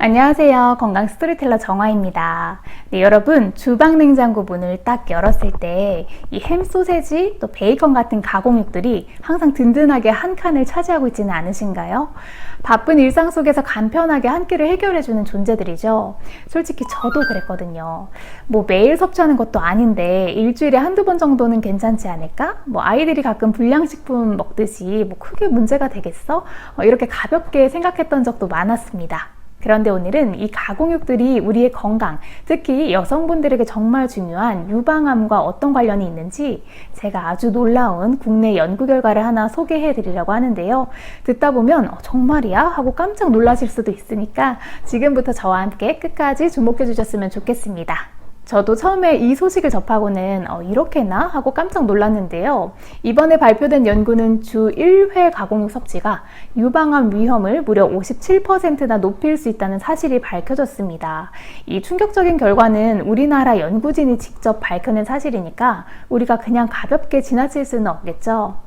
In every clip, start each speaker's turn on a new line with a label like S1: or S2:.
S1: 안녕하세요. 건강 스토리텔러 정화입니다. 네, 여러분, 주방 냉장고 문을 딱 열었을 때 이 햄, 소세지, 또 베이컨 같은 가공육들이 항상 든든하게 한 칸을 차지하고 있지는 않으신가요? 바쁜 일상 속에서 간편하게 한 끼를 해결해주는 존재들이죠. 솔직히 저도 그랬거든요. 뭐 매일 섭취하는 것도 아닌데 일주일에 한두 번 정도는 괜찮지 않을까? 뭐 아이들이 가끔 불량식품 먹듯이 뭐 크게 문제가 되겠어? 이렇게 가볍게 생각했던 적도 많았습니다. 그런데 오늘은 이 가공육들이 우리의 건강, 특히 여성분들에게 정말 중요한 유방암과 어떤 관련이 있는지 제가 아주 놀라운 국내 연구 결과를 하나 소개해 드리려고 하는데요. 듣다 보면 정말이야? 하고 깜짝 놀라실 수도 있으니까 지금부터 저와 함께 끝까지 주목해 주셨으면 좋겠습니다. 저도 처음에 이 소식을 접하고는 이렇게나? 하고 깜짝 놀랐는데요. 이번에 발표된 연구는 주 1회 가공육 섭취가 유방암 위험을 무려 57%나 높일 수 있다는 사실이 밝혀졌습니다. 이 충격적인 결과는 우리나라 연구진이 직접 밝혀낸 사실이니까 우리가 그냥 가볍게 지나칠 수는 없겠죠.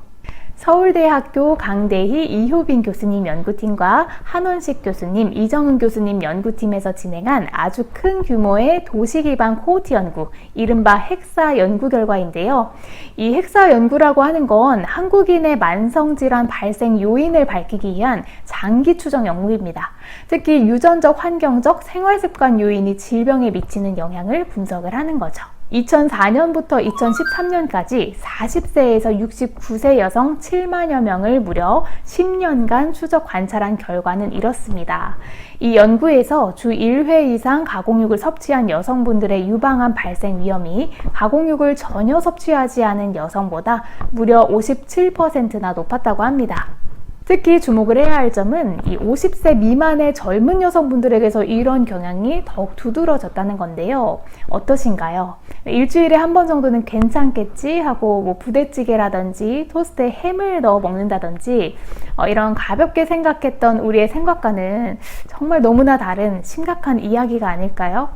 S1: 서울대학교 강대희 이효빈 교수님 연구팀과 한원식 교수님, 이정은 교수님 연구팀에서 진행한 아주 큰 규모의 도시 기반 코호트 연구, 이른바 헥사 연구 결과인데요. 이 헥사 연구라고 하는 건 한국인의 만성질환 발생 요인을 밝히기 위한 장기 추정 연구입니다. 특히 유전적, 환경적, 생활습관 요인이 질병에 미치는 영향을 분석을 하는 거죠. 2004년부터 2013년까지 40세에서 69세 여성 7만여 명을 무려 10년간 추적 관찰한 결과는 이렇습니다. 이 연구에서 주 1회 이상 가공육을 섭취한 여성분들의 유방암 발생 위험이 가공육을 전혀 섭취하지 않은 여성보다 무려 57%나 높았다고 합니다. 특히 주목을 해야 할 점은 이 50세 미만의 젊은 여성분들에게서 이런 경향이 더욱 두드러졌다는 건데요. 어떠신가요? 일주일에 한 번 정도는 괜찮겠지 하고 뭐 부대찌개라든지 토스트에 햄을 넣어 먹는다든지 이런 가볍게 생각했던 우리의 생각과는 정말 너무나 다른 심각한 이야기가 아닐까요?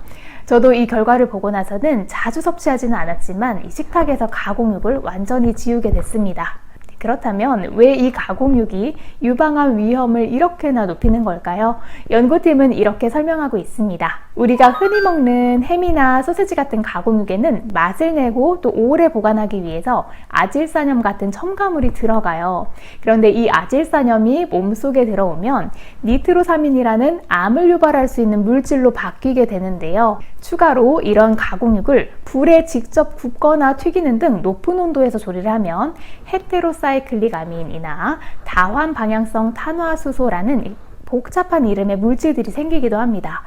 S1: 저도 이 결과를 보고 나서는 자주 섭취하지는 않았지만 이 식탁에서 가공육을 완전히 지우게 됐습니다. 그렇다면 왜 이 가공육이 유방암 위험을 이렇게나 높이는 걸까요? 연구팀은 이렇게 설명하고 있습니다. 우리가 흔히 먹는 햄이나 소세지 같은 가공육에는 맛을 내고 또 오래 보관하기 위해서 아질산염 같은 첨가물이 들어가요. 그런데 이 아질산염이 몸속에 들어오면 니트로사민이라는 암을 유발할 수 있는 물질로 바뀌게 되는데요. 추가로 이런 가공육을 불에 직접 굽거나 튀기는 등 높은 온도에서 조리를 하면 헤테로사이클릭 아민이나 다환 방향성 탄화수소라는 복잡한 이름의 물질들이 생기기도 합니다.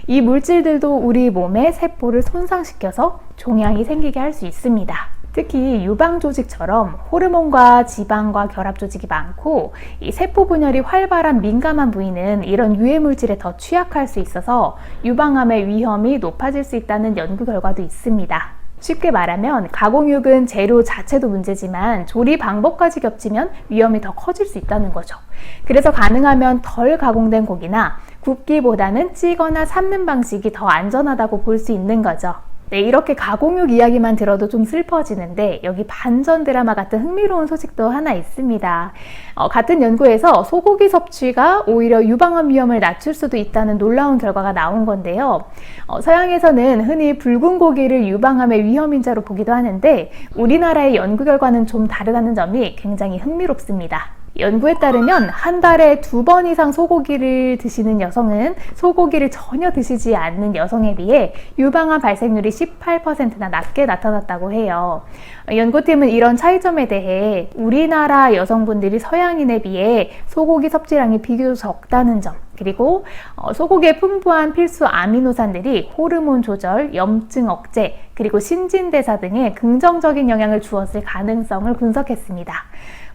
S1: 이 물질들도 우리 몸의 세포를 손상시켜서 종양이 생기게 할 수 있습니다. 특히 유방 조직처럼 호르몬과 지방과 결합 조직이 많고 이 세포 분열이 활발한 민감한 부위는 이런 유해 물질에 더 취약할 수 있어서 유방암의 위험이 높아질 수 있다는 연구 결과도 있습니다. 쉽게 말하면 가공육은 재료 자체도 문제지만 조리 방법까지 겹치면 위험이 더 커질 수 있다는 거죠. 그래서 가능하면 덜 가공된 고기나 굽기보다는 찌거나 삶는 방식이 더 안전하다고 볼 수 있는 거죠. 네, 이렇게 가공육 이야기만 들어도 좀 슬퍼지는데 여기 반전 드라마 같은 흥미로운 소식도 하나 있습니다. 같은 연구에서 소고기 섭취가 오히려 유방암 위험을 낮출 수도 있다는 놀라운 결과가 나온 건데요. 서양에서는 흔히 붉은 고기를 유방암의 위험인자로 보기도 하는데 우리나라의 연구 결과는 좀 다르다는 점이 굉장히 흥미롭습니다. 연구에 따르면 한 달에 2번 이상 소고기를 드시는 여성은 소고기를 전혀 드시지 않는 여성에 비해 유방암 발생률이 18%나 낮게 나타났다고 해요. 연구팀은 이런 차이점에 대해 우리나라 여성분들이 서양인에 비해 소고기 섭취량이 비교적 적다는 점, 그리고 소고기의 풍부한 필수 아미노산들이 호르몬 조절, 염증 억제, 그리고 신진대사 등에 긍정적인 영향을 주었을 가능성을 분석했습니다.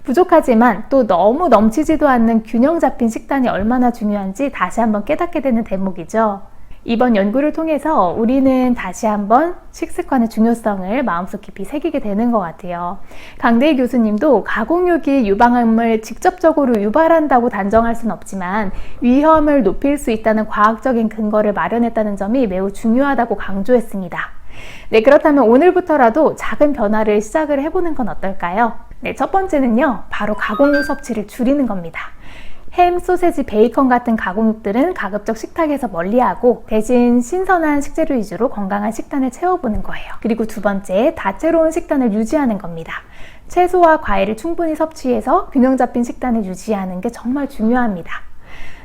S1: 부족하지만 또 너무 넘치지도 않는 균형 잡힌 식단이 얼마나 중요한지 다시 한번 깨닫게 되는 대목이죠. 이번 연구를 통해서 우리는 다시 한번 식습관의 중요성을 마음속 깊이 새기게 되는 것 같아요. 강대희 교수님도 가공육이 유방암을 직접적으로 유발한다고 단정할 수는 없지만 위험을 높일 수 있다는 과학적인 근거를 마련했다는 점이 매우 중요하다고 강조했습니다. 네, 그렇다면 오늘부터라도 작은 변화를 시작을 해보는 건 어떨까요? 네, 첫 번째는요, 바로 가공육 섭취를 줄이는 겁니다. 햄, 소세지, 베이컨 같은 가공육들은 가급적 식탁에서 멀리하고 대신 신선한 식재료 위주로 건강한 식단을 채워보는 거예요. 그리고 두 번째, 다채로운 식단을 유지하는 겁니다. 채소와 과일을 충분히 섭취해서 균형 잡힌 식단을 유지하는 게 정말 중요합니다.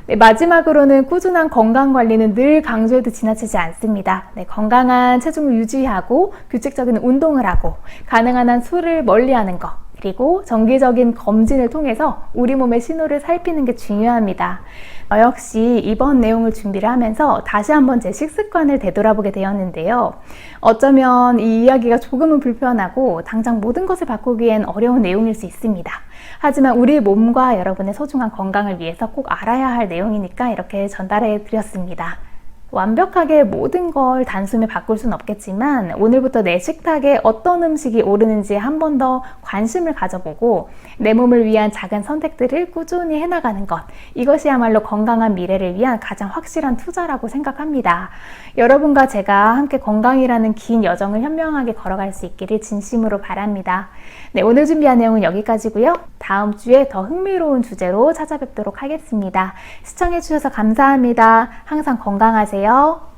S1: 네, 마지막으로는 꾸준한 건강관리는 늘 강조해도 지나치지 않습니다. 네, 건강한 체중을 유지하고 규칙적인 운동을 하고 가능한 한 술을 멀리하는 것, 그리고 정기적인 검진을 통해서 우리 몸의 신호를 살피는 게 중요합니다. 역시 이번 내용을 준비를 하면서 다시 한번 제 식습관을 되돌아보게 되었는데요. 어쩌면 이 이야기가 조금은 불편하고 당장 모든 것을 바꾸기엔 어려운 내용일 수 있습니다. 하지만 우리 몸과 여러분의 소중한 건강을 위해서 꼭 알아야 할 내용이니까 이렇게 전달해 드렸습니다. 완벽하게 모든 걸 단숨에 바꿀 수는 없겠지만 오늘부터 내 식탁에 어떤 음식이 오르는지 한 번 더 관심을 가져보고 내 몸을 위한 작은 선택들을 꾸준히 해나가는 것, 이것이야말로 건강한 미래를 위한 가장 확실한 투자라고 생각합니다. 여러분과 제가 함께 건강이라는 긴 여정을 현명하게 걸어갈 수 있기를 진심으로 바랍니다. 네, 오늘 준비한 내용은 여기까지고요. 다음 주에 더 흥미로운 주제로 찾아뵙도록 하겠습니다. 시청해주셔서 감사합니다. 항상 건강하세요.